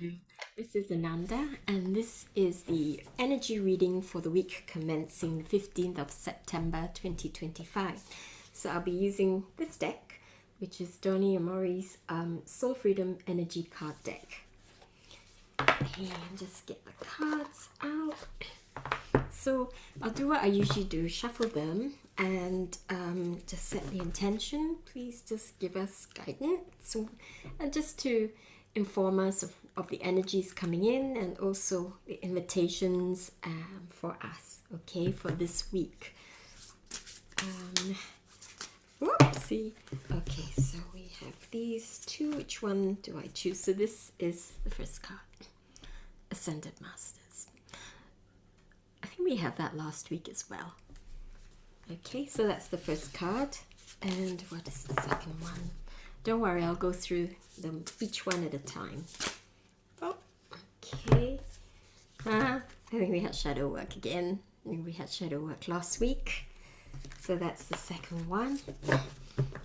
afternoon. This is Ananda, and this is the energy reading for the week commencing 15th of September 2025. So I'll be using this deck, which is Donny Amori's Soul Freedom Energy Card Deck. And just get the cards out. So I'll do what I usually do, shuffle them and just set the intention. Please just give us guidance and just to inform us of the energies coming in and also the invitations for us, okay, for this week. Whoopsie. Okay, so we have these two. Which one do I choose? So this is the first card, Ascended Masters. I think we had that last week as well. Okay, so that's the first card. And what is the second one? Don't worry, I'll go through them each one at a time. Oh, okay. I think we had shadow work again. We had shadow work last week. So that's the second one.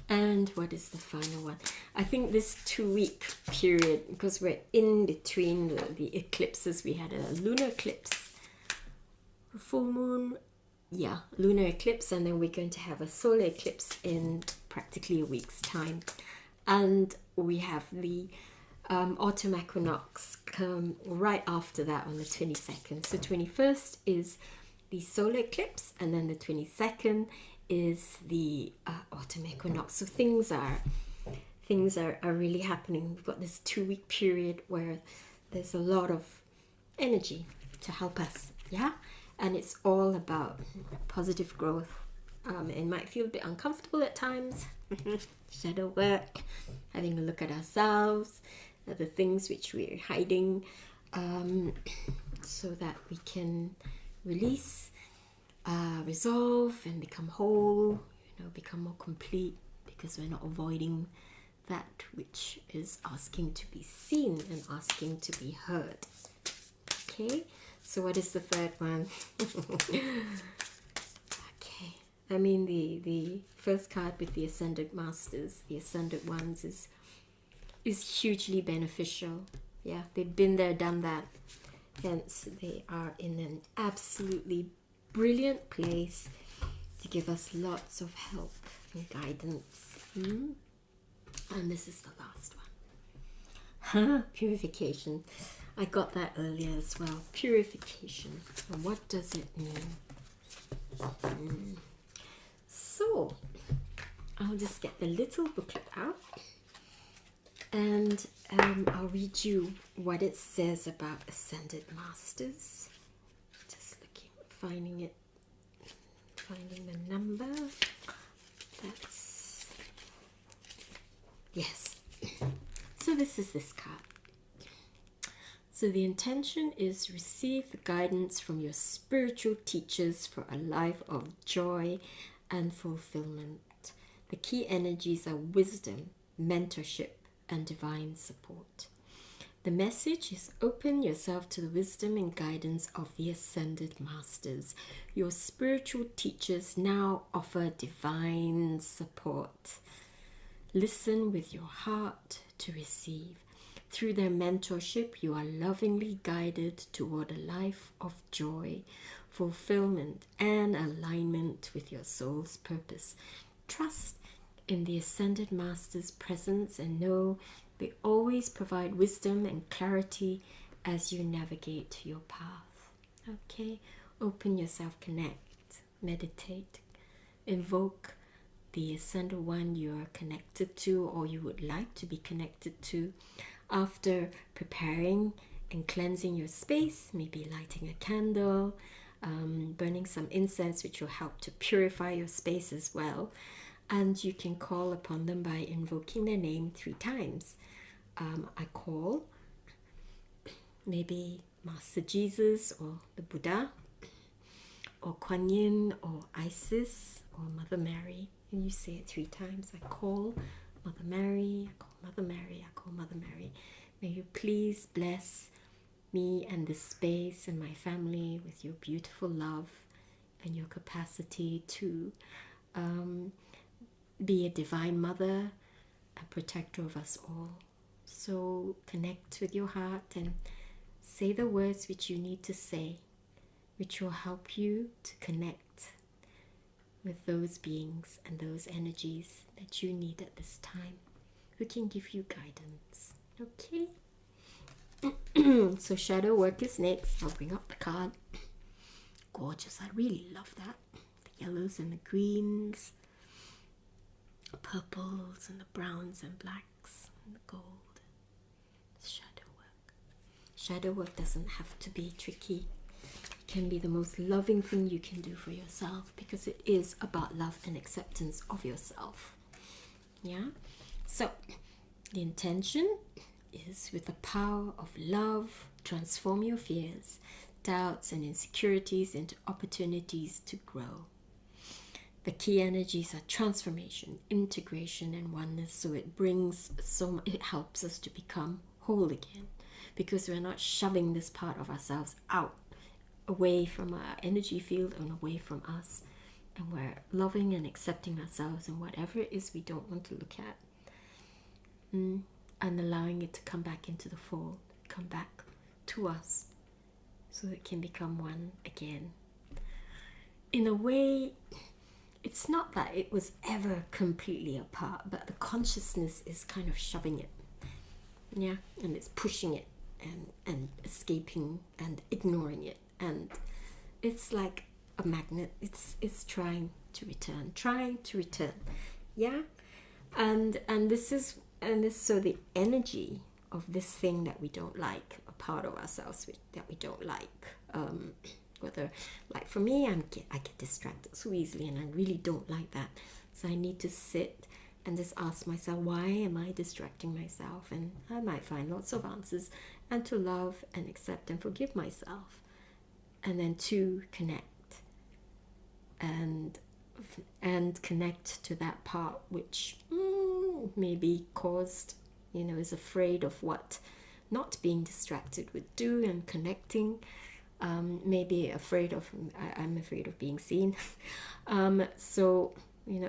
And what is the final one? I think this 2-week period, because we're in between the eclipses, we had a lunar eclipse, a full moon, lunar eclipse, and then we're going to have a solar eclipse in practically a week's time. And we have the autumn equinox come right after that on the 22nd. So 21st is the solar eclipse, and then the 22nd is the autumn equinox. So things are really happening. We've got this 2-week period where there's a lot of energy to help us, and it's all about positive growth. It might feel a bit uncomfortable at times. Shadow work, having a look at ourselves, at the things which we're hiding, so that we can release, resolve, and become whole, become more complete, because we're not avoiding that which is asking to be seen and asking to be heard. Okay, so what is the third one? I mean, the first card with the Ascended Masters, the Ascended Ones, is hugely beneficial. Yeah, they've been there, done that. Hence, they are in an absolutely brilliant place to give us lots of help and guidance. And this is the last one. Purification. I got that earlier as well. Purification. And what does it mean? So, I'll just get the little booklet out and I'll read you what it says about Ascended Masters. Just looking, finding the number. Yes. So this is this card. So the intention is receive the guidance from your spiritual teachers for a life of joy and fulfillment. The key energies are wisdom, mentorship, and divine support. The message is open yourself to the wisdom and guidance of the Ascended Masters. Your spiritual teachers now offer divine support. Listen with your heart to receive. Through their mentorship, you are lovingly guided toward a life of joy, fulfillment, and alignment with your soul's purpose. Trust in the Ascended Master's presence and know they always provide wisdom and clarity as you navigate your path. Okay, open yourself, connect, meditate, invoke the Ascended One you are connected to or you would like to be connected to. After preparing and cleansing your space, maybe lighting a candle, burning some incense, which will help to purify your space as well. And you can call upon them by invoking their name 3 times. I call maybe Master Jesus or the Buddha or Kuan Yin or Isis or Mother Mary. And you say it 3 times. I call Mother Mary, I call Mother Mary, I call Mother Mary. May you please bless me and this space and my family with your beautiful love and your capacity to be a divine mother, a protector of us all. So connect with your heart and say the words which you need to say, which will help you to connect with those beings and those energies that you need at this time, who can give you guidance. Okay? So shadow work is next. I'll bring up the card. Gorgeous. I really love that. The yellows and the greens, the purples and the browns and blacks and the gold. Shadow work. Shadow work doesn't have to be tricky. It can be the most loving thing you can do for yourself, because it is about love and acceptance of yourself. Yeah? So, the intention is, with the power of love, transform your fears, doubts, and insecurities into opportunities to grow. The key energies are transformation, integration, and oneness. So it helps us to become whole again, because we're not shoving this part of ourselves out, away from our energy field and away from us, and we're loving and accepting ourselves and whatever it is we don't want to look at, and allowing it to come back into the fold, come back to us, so it can become one again. In a way, it's not that it was ever completely apart, but the consciousness is kind of shoving it, yeah, and it's pushing it and escaping and ignoring it, and it's like a magnet. It's trying to return, yeah. And so the energy of this thing that we don't like, a part of ourselves that we don't like, whether, like for me, I get distracted so easily, and I really don't like that. So I need to sit and just ask myself, why am I distracting myself? And I might find lots of answers, and to love and accept and forgive myself, and then to connect and connect to that part which maybe caused, is afraid of what not being distracted would do, and connecting, maybe I'm afraid of being seen. So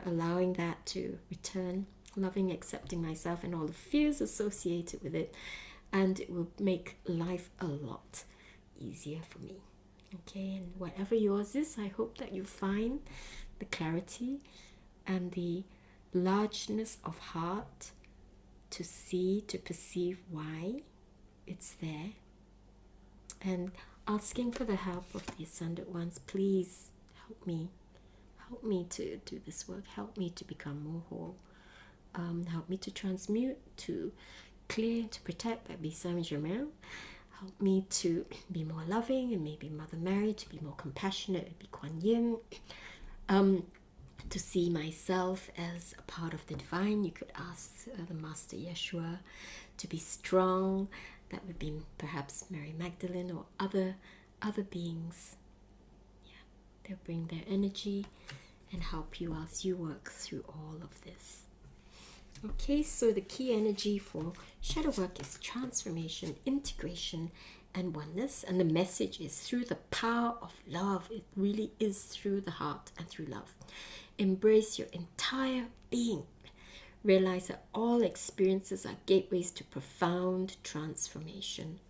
allowing that to return, loving, accepting myself and all the fears associated with it, and it will make life a lot easier for me. Okay, and whatever yours is, I hope that you find the clarity and the largeness of heart to see, to perceive why it's there, and asking for the help of the Ascended Ones. Please help me to do this work, help me to become more whole, help me to transmute, to clear, to protect, that be Saint Germain. Help me to be more loving, and maybe Mother Mary, to be more compassionate, and be Kuan Yin, to see myself as a part of the divine. You could ask the Master Yeshua to be strong. That would be perhaps Mary Magdalene or other beings. Yeah, they'll bring their energy and help you as you work through all of this. Okay, so the key energy for shadow work is transformation, integration, and oneness. And the message is through the power of love. It really is through the heart and through love. Embrace your entire being. Realize that all experiences are gateways to profound transformation.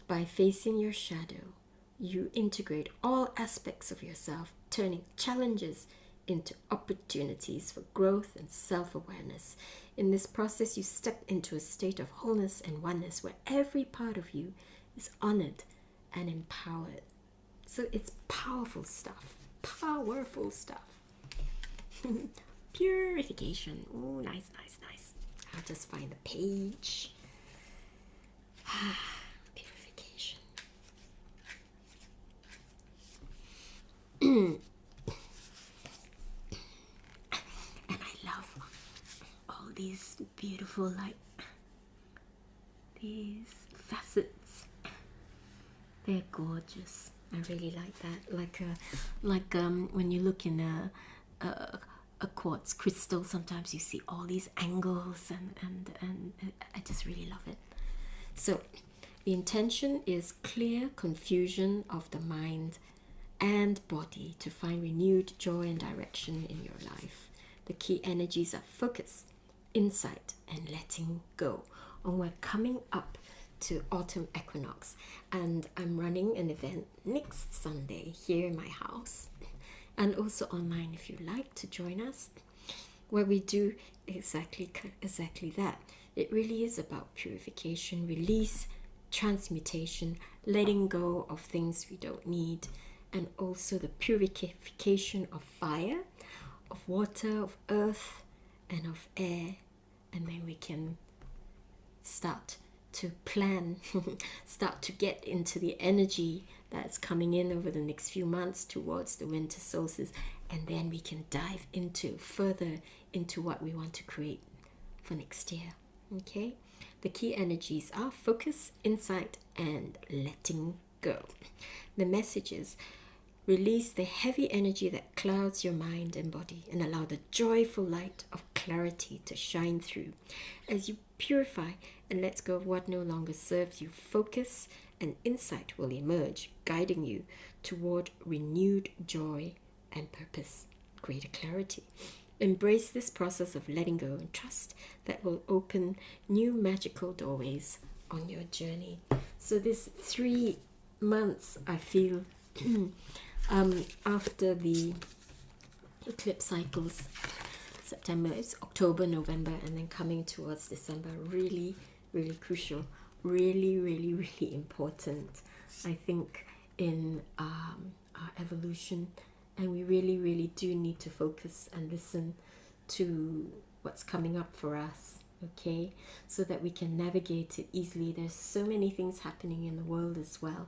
By facing your shadow, you integrate all aspects of yourself, turning challenges into opportunities for growth and self-awareness. In this process, you step into a state of wholeness and oneness where every part of you is honored and empowered. So it's powerful stuff. Purification. Oh, nice. I'll just find the page. Purification. And I love all these beautiful, these facets. They're gorgeous. I really like that. When you look in a quartz crystal, sometimes you see all these angles, and I just really love it. So the intention is clear confusion of the mind and body to find renewed joy and direction in your life. The key energies are focus, insight, and letting go and we're coming up to autumn equinox, and I'm running an event next Sunday here in my house and also online if you like to join us, where we do exactly that. It really is about purification, release, transmutation, letting go of things we don't need, and also the purification of fire, of water, of earth, and of air. And then we can start to plan, start to get into the energy that's coming in over the next few months towards the winter solstice, and then we can dive further into what we want to create for next year. Okay, the key energies are focus, insight, and letting go. The messages: release the heavy energy that clouds your mind and body, and allow the joyful light of clarity to shine through. As you purify and let go of what no longer serves you, focus and insight will emerge, guiding you toward renewed joy and purpose, greater clarity. Embrace this process of letting go and trust that will open new magical doorways on your journey. So this 3 months, I feel, after the eclipse cycles, September, it's October, November, and then coming towards December, really, really crucial, really, really, really important, I think, in our evolution. And we really, really do need to focus and listen to what's coming up for us, okay? So that we can navigate it easily. There's so many things happening in the world as well.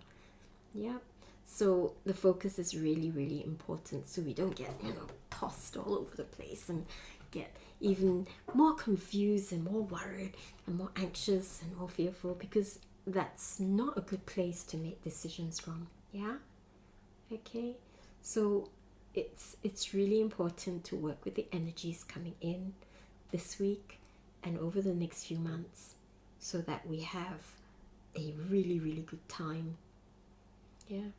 Yeah. So the focus is really, really important, so we don't get, tossed all over the place and get even more confused and more worried and more anxious and more fearful, because that's not a good place to make decisions from. Yeah? Okay? So it's really important to work with the energies coming in this week and over the next few months, so that we have a really, really good time. Yeah,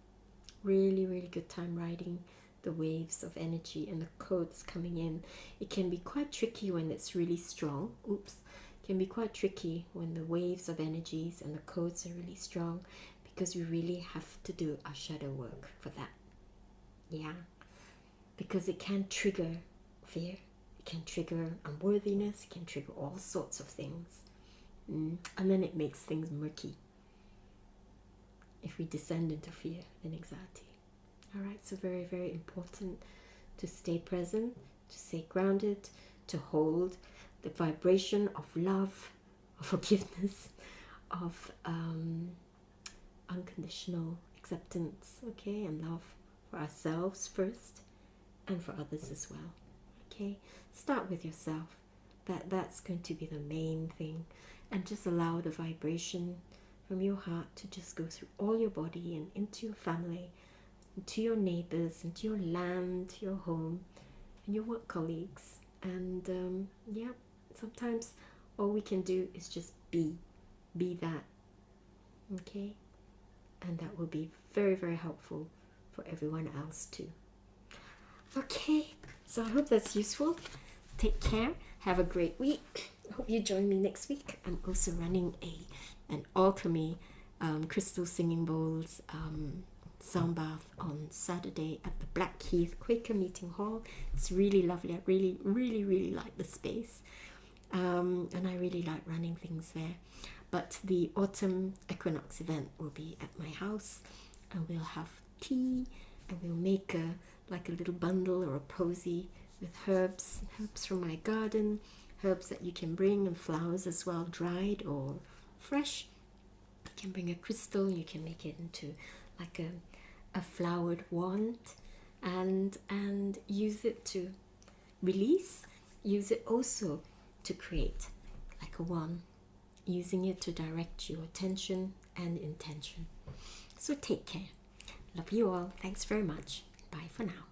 really, really good time riding the waves of energy and the codes coming in. It can be quite tricky when it's really strong. It can be quite tricky when the waves of energies and the codes are really strong, because we really have to do our shadow work for that. Yeah, because it can trigger fear, it can trigger unworthiness, it can trigger all sorts of things, and then it makes things murky if we descend into fear and anxiety. All right, so very, very important to stay present, to stay grounded, to hold the vibration of love, of forgiveness, of unconditional acceptance, okay, and love for ourselves first and for others as well. Okay, start with yourself. That's going to be the main thing, and just allow the vibration from your heart to just go through all your body and into your family, into your neighbors, into your land, your home, and your work colleagues. And sometimes all we can do is just be that. Okay, and that will be very, very helpful for everyone else too. Okay, so I hope that's useful. Take care. Have a great week. I hope you join me next week. I'm also running an alchemy crystal singing bowls sound bath on Saturday at the Blackheath Quaker Meeting Hall. It's really lovely. I really, really, really like the space, and I really like running things there. But the autumn equinox event will be at my house, and we'll have tea, and we'll make a little bundle or a posy with herbs from my garden, herbs that you can bring, and flowers as well, dried or fresh. You can bring a crystal, you can make it into like a flowered wand, and use it to release, use it also to create like a wand, using it to direct your attention and intention. So take care. Love you all. Thanks very much. Bye for now.